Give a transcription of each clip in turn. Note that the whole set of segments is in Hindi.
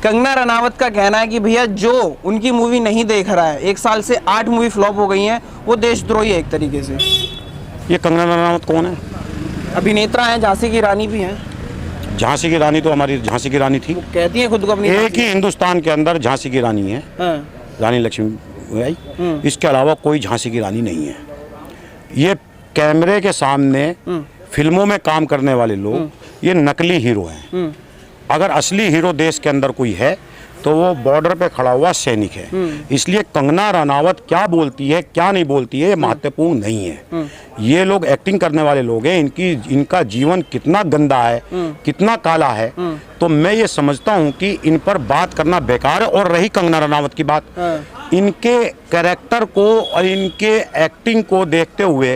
कंगना रनावत का कहना है कि भैया जो उनकी मूवी नहीं देख रहा है, 1 साल से 8 मूवी फ्लॉप हो गई हैं, वो देशद्रोही है एक तरीके से। ये कंगना रनावत कौन है? अभिनेता हैं, झांसी की रानी भी हैं। झांसी की रानी तो हमारी झांसी की रानी थी, कहती हैं खुद को अपनी। एक ही हिंदुस्तान के अंदर झांसी की रानी है, रानी लक्ष्मीबाई। इसके अलावा कोई झांसी की रानी नहीं है। ये कैमरे के सामने फिल्मों में काम करने वाले लोग ये नकली हीरो हैं। अगर असली हीरो देश के अंदर कोई है तो वो बॉर्डर पे खड़ा हुआ सैनिक है। इसलिए कंगना रनावत क्या बोलती है क्या नहीं बोलती है ये महत्वपूर्ण नहीं है। ये लोग एक्टिंग करने वाले लोग हैं। इनका जीवन कितना गंदा है, कितना काला है, तो मैं ये समझता हूँ कि इन पर बात करना बेकार है। और रही कंगना रनावत की बात, इनके कैरेक्टर को और इनके एक्टिंग को देखते हुए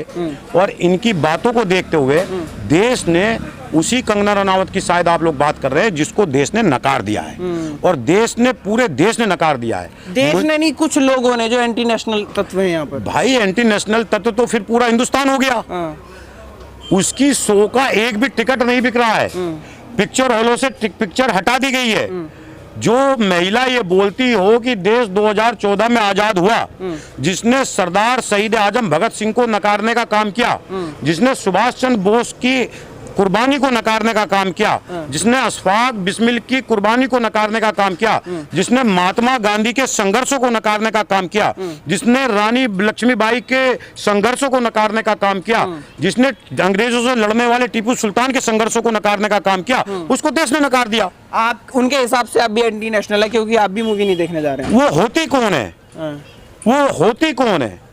और इनकी बातों को देखते हुए देश ने उसी कंगना रनावत की शायद आप लोग बात कर रहे हैं जिसको देश ने नकार दिया है। और देश ने, पूरे देश ने नकार दिया है। देश ने नहीं, कुछ लोगों ने जो एंटी नेशनल तत्व हैं यहाँ पर। भाई एंटी नेशनल तत्व तो फिर पूरा हिंदुस्तान हो गया। उसकी शो का एक भी टिकट नहीं बिक रहा है। पिक्चर हॉलों से पिक्चर हटा दी गई है। जो महिला ये बोलती हो कि देश 2014 में आजाद हुआ, जिसने सरदार शहीद आजम भगत सिंह को नकारने का काम किया, जिसने सुभाष चंद्र बोस की कुर्बानी को नकारने का काम किया, जिसने अशफाक बिस्मिल की कुर्बानी को नकारने का काम किया, जिसने महात्मा गांधी के संघर्षों को नकारने का काम किया, जिसने रानी लक्ष्मीबाई के संघर्षों को नकारने का काम किया, जिसने अंग्रेजों से लड़ने वाले टीपू सुल्तान के संघर्षों को नकारने का काम किया, उसको देश ने नकार दिया। आप उनके हिसाब से आप भी एंटी नेशनल है क्योंकि आप भी मूवी नहीं देखने जा रहे हैं। वो होती कौन है? वो होती कौन है?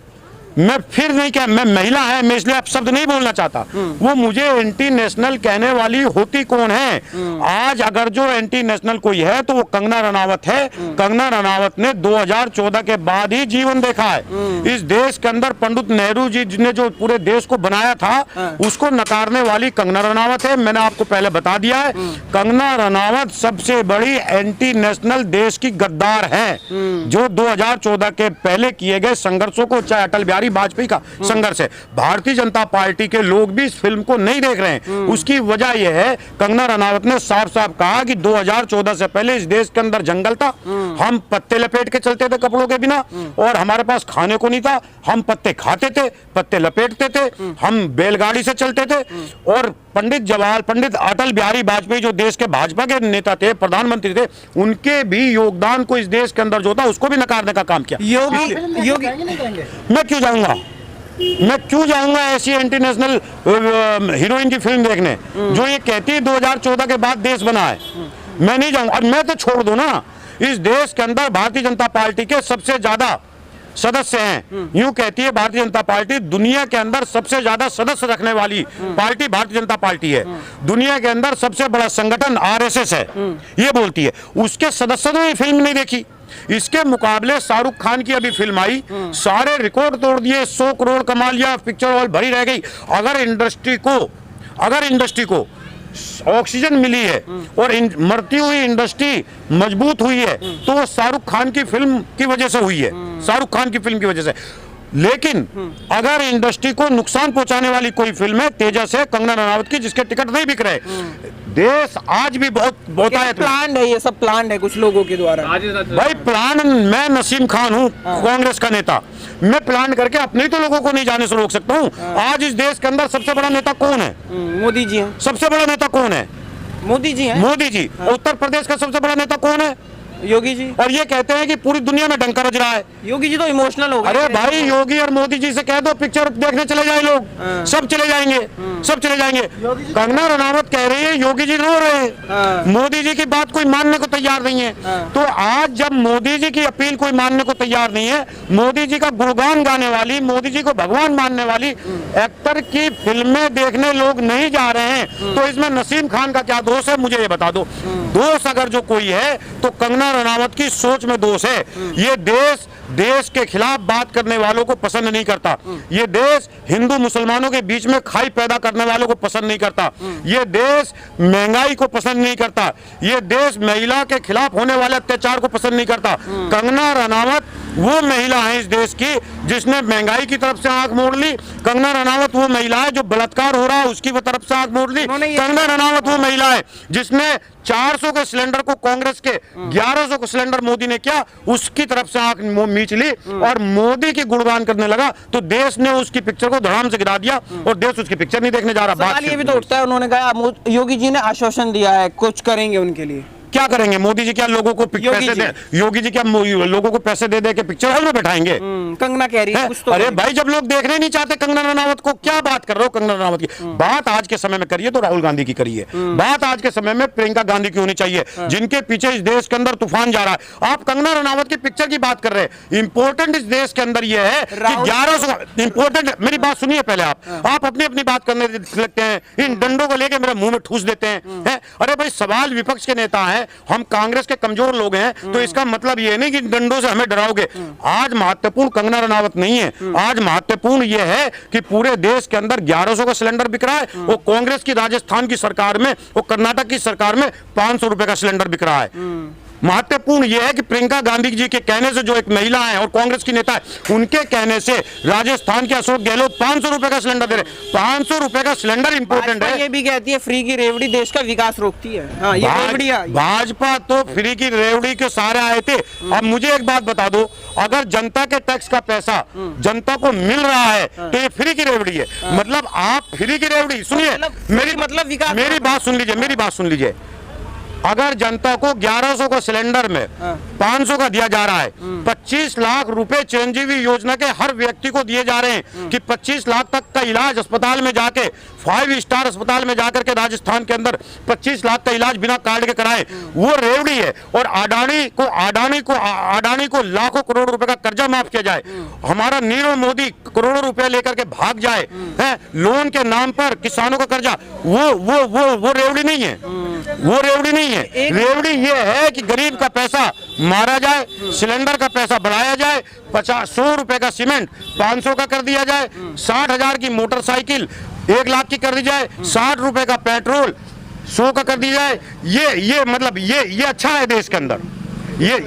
मैं फिर नहीं क्या, मैं महिला है, मैं इसलिए आप शब्द नहीं बोलना चाहता। वो मुझे एंटी नेशनल कहने वाली होती कौन है? आज अगर जो एंटी नेशनल कोई है तो वो कंगना रनावत है। कंगना रनावत ने 2014 के बाद ही जीवन देखा है। इस देश के अंदर पंडित नेहरू जी ने जो पूरे देश को बनाया था उसको नकारने वाली कंगना रनावत है। मैंने आपको पहले बता दिया है, कंगना रनावत सबसे बड़ी एंटी नेशनल देश की गद्दार है, जो 2014 के पहले किए गए संघर्षों को, चाहे अटल बिहारी वाजपेयी का संघर्ष है। भारतीय जनता पार्टी के लोग भी इस फिल्म को नहीं देख रहे हैं। उसकी वजह यह है, कंगना रनावत ने साफ साफ कहा कि 2014 से पहले इस देश के अंदर जंगल था, हम पत्ते लपेट के चलते थे कपड़ों के बिना, और हमारे पास खाने को नहीं था, हम पत्ते खाते थे, पत्ते लपेटते थे, हम बैलगाड़ी से चलते थे। और पंडित अटल बिहारी वाजपेयी जो देश के भाजपा के नेता थे, प्रधानमंत्री थे, उनके भी योगदान को इस देश के अंदर जो था उसको भी नकारने का काम किया। योगी मैं क्यों जाऊंगा ऐसी एंटी नेशनल हीरोइन की फिल्म देखने जो ये कहती है 2014 के बाद देश बना है? मैं नहीं जाऊंगा। और मैं तो छोड़ दूं ना, इस देश के अंदर भारतीय जनता पार्टी के सबसे ज्यादा सदस्य हैं। यूं कहती है भारतीय जनता पार्टी दुनिया के अंदर सबसे ज्यादा सदस्य रखने वाली पार्टी भारतीय जनता पार्टी है। दुनिया के अंदर सबसे बड़ा संगठन आरएसएस है, ये बोलती है। उसके सदस्यों ने ये फिल्म नहीं देखी। इसके मुकाबले शाहरुख खान की अभी फिल्म आई, सारे रिकॉर्ड तोड़ दिए, 100 करोड़ कमा लिया, पिक्चर हॉल भरी रह गई। अगर इंडस्ट्री को ऑक्सीजन मिली है और मरती हुई इंडस्ट्री मजबूत हुई है तो वो शाहरुख खान की फिल्म की वजह से हुई है, शाहरुख खान की फिल्म की वजह से। लेकिन अगर इंडस्ट्री को नुकसान पहुंचाने वाली कोई फिल्म है तेजस है, कंगना रनावत की, जिसके टिकट नहीं बिक रहे। देश आज भी बहुत प्लान है, ये सब प्लान है कुछ लोगों के द्वारा। भाई प्लान, मैं नसीम खान हूँ, कांग्रेस का नेता, मैं प्लान करके अपने ही तो लोगों को नहीं जाने से रोक सकता हूँ। आज इस देश के अंदर सबसे बड़ा नेता कौन है? मोदी जी हैं। सबसे बड़ा नेता कौन है? मोदी जी हैं। मोदी जी। उत्तर प्रदेश का सबसे बड़ा नेता कौन है? योगी जी। और ये कहते हैं कि पूरी दुनिया में डंका बज रहा है। योगी जी तो इमोशनल हो गए। अरे भाई, योगी और मोदी जी से कह दो पिक्चर देखने चले जाए लोग, सब चले जाएंगे, सब चले जाएंगे। कंगना रनावत कह रही है योगी जी रो रहे हैं, मोदी जी की बात कोई मानने को तैयार नहीं है। तो आज जब मोदी जी की अपील कोई मानने को तैयार नहीं है, मोदी जी का गुणगान गाने वाली, मोदी जी को भगवान मानने वाली एक्टर की फिल्में देखने लोग नहीं जा रहे हैं, तो इसमें नसीम खान का क्या दोष है? मुझे ये बता दो। दोष अगर जो कोई है तो कंगना रनावत की सोच में दोष है। ये देश के खिलाफ बात करने वालों को पसंद नहीं करता। ये देश हिंदू मुसलमानों के बीच में खाई पैदा करने वालों को पसंद नहीं करता। ये देश महंगाई को पसंद नहीं करता। ये देश महिला के खिलाफ होने वाले अत्याचार को पसंद नहीं करता। कंगना रनावत वो महिला है इस देश की जिसने महंगाई की तरफ से आंख मोड़ ली। कंगना रनावत वो महिला है जो बलात्कार हो रहा है उसकी तरफ से आंख मोड़ ली। कंगना रनावत वो महिला है जिसने 400 के सिलेंडर को कांग्रेस के 1100 का सिलेंडर मोदी ने किया उसकी तरफ से आंख मींच ली और मोदी की गुणगान करने लगा तो देश ने उसकी पिक्चर को धड़ाम से गिरा दिया और देश उसकी पिक्चर नहीं देखने जा रहा। सवाल ये भी तो उठता है, उन्होंने कहा योगी जी ने आश्वासन दिया है कुछ करेंगे उनके लिए। क्या करेंगे? मोदी जी क्या लोगों को पैसे दे, योगी जी क्या लोगों को पैसे दे दे के पिक्चर हॉल में बैठाएंगे? कंगना कह रही है कुछ तो। अरे भाई जब लोग देखने नहीं चाहते कंगना रनावत को, क्या बात कर रहे हो? कंगना रनावत की बात आज के समय में करिए तो राहुल गांधी की करिए, बात आज के समय में प्रियंका गांधी की होनी चाहिए जिनके पीछे इस देश के अंदर तूफान जा रहा है। आप कंगना रनावत की पिक्चर की बात कर रहे हैं। इंपॉर्टेंट इस देश के अंदर यह है कि 1100 इंपॉर्टेंट, मेरी बात सुनिए पहले। आप अपनी अपनी बात करने लगते हैं, इन डंडों को लेकर मेरे मुंह में ठूस देते हैं। अरे भाई सवाल विपक्ष के नेता है, हम कांग्रेस के कमजोर लोग हैं तो इसका मतलब ये नहीं कि डंडों से हमें डराओगे। आज महत्वपूर्ण कंगना रनावत नहीं है, आज महत्वपूर्ण ये है कि पूरे देश के अंदर 1100 का सिलेंडर बिक रहा है। वो कांग्रेस की राजस्थान की सरकार में, वो कर्नाटक की सरकार में 500 रुपए का सिलेंडर बिक रहा है। महत्वपूर्ण यह है कि प्रियंका गांधी जी के कहने से, जो एक महिला है और कांग्रेस की नेता है, उनके कहने से राजस्थान के अशोक गहलोत 500 रुपए का सिलेंडर दे रहे। 500 रुपए का सिलेंडर इंपॉर्टेंट है। ये भी कहती है फ्री की रेवड़ी देश का विकास रोकती है। हाँ, ये भाजपा तो फ्री की रेवड़ी के सारे आए थे। अब मुझे एक बात बता दो, अगर जनता के टैक्स का पैसा जनता को मिल रहा है तो ये फ्री की रेवड़ी है। मतलब आप फ्री की रेवड़ी, सुनिए मेरी बात सुन लीजिए। अगर जनता को 1100 का सिलेंडर में 500 का दिया जा रहा है, 25 लाख रुपए चिरंजीवी योजना के हर व्यक्ति को दिए जा रहे हैं कि 25 लाख तक का इलाज अस्पताल में जाके, 5 स्टार अस्पताल में जाकर के राजस्थान के अंदर 25 लाख का इलाज बिना कार्ड के कराए, वो रेवड़ी है। और अडानी को लाखों करोड़ रुपए का कर्जा माफ किया जाए, हमारा नीरव मोदी करोड़ों रुपए लेकर के भाग जाए है लोन के नाम पर किसानों का कर्जा, वो रेवड़ी नहीं है। वो रेवड़ी नहीं है। रेवड़ी ये है कि गरीब का पैसा मारा जाए, सिलेंडर का पैसा बढ़ाया जाए, 100 रुपए का सीमेंट 500 का कर दिया जाए, 60,000 की मोटरसाइकिल 1 लाख की कर दी जाए, 60 रुपए का पेट्रोल 100 का कर दिया जाए। ये मतलब ये अच्छा है देश के अंदर। ये